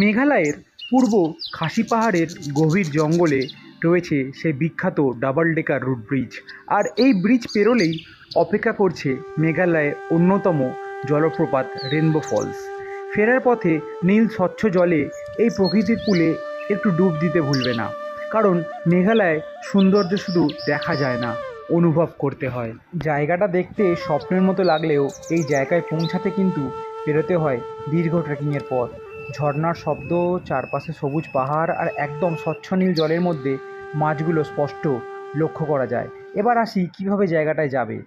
মেঘালয়ের পূর্ব খাসি পাহাড়ের গভীর জঙ্গলে রয়েছে সেই বিখ্যাত ডাবল ডেকার রুট ব্রিজ। আর এই ব্রিজ পেরোলেই অপেক্ষা করছে মেঘালয়ের অন্যতম জলপ্রপাত রেনবো ফলস। ফেরার পথে নীল স্বচ্ছ জলে এই প্রকৃতির কূলে একটু ডুব দিতে ভুলবে না, কারণ মেঘালয় সৌন্দর্য শুধু দেখা যায় না, অনুভব করতে হয়। জায়গাটা দেখতে স্বপ্নের মতো লাগলেও এই জায়গায় পৌঁছাতে কিন্তু পেরোতে হয় দীর্ঘ ট্রেকিংয়ের পথ। ঝর্নার শব্দ, চারপাশে সবুজ পাহাড় আর একদম স্বচ্ছ নীল জলের মধ্যে মাছগুলো স্পষ্ট লক্ষ্য করা যায়। এবার আসি কিভাবে জায়গাটায় যাবে।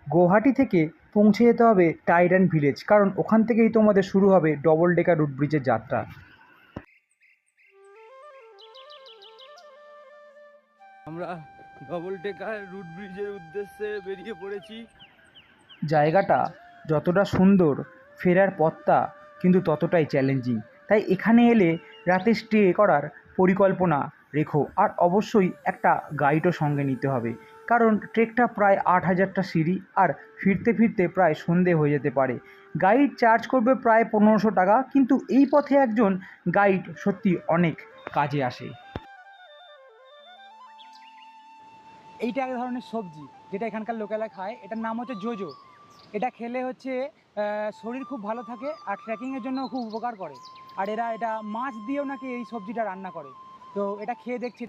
গৌহাটি থেকে পৌঁছে যেতে হবে টাইডান ভিলেজ, কারণ ওখান থেকেই তোমাদের শুরু হবে ডবল ডেকার রুট ব্রিজের যাত্রা। আমরা ডবল ডেকার রুট ব্রিজের উদ্দেশ্যে বেরিয়ে পড়েছি। জায়গাটা যতটা সুন্দর, ফেরার পথটা কিন্তু ততটাই চ্যালেঞ্জিং। তাই এখানে এলে রাতে স্টে করার পরিকল্পনা রেখো, আর অবশ্যই একটা গাইডও সঙ্গে নিতে হবে, কারণ ট্রেকটা প্রায় 8,000টা সিঁড়ি, আর ফিরতে ফিরতে প্রায় সন্ধে হয়ে যেতে পারে। গাইড চার্জ করবে প্রায় 1500 টাকা, কিন্তু এই পথে একজন গাইড সত্যি অনেক কাজে আসে। এইটা এক ধরনের সবজি যেটা এখানকার লোকেরা খায়, এটার নাম হচ্ছে জোজো। এটা খেলে হচ্ছে শরীর খুব ভালো থাকে আর ট্রেকিংয়ের জন্য খুব উপকার করে। আর এরা এটা মাছ দিয়েও নাকি এই সবজিটা রান্না করে। তো এটা খেয়ে দেখছি।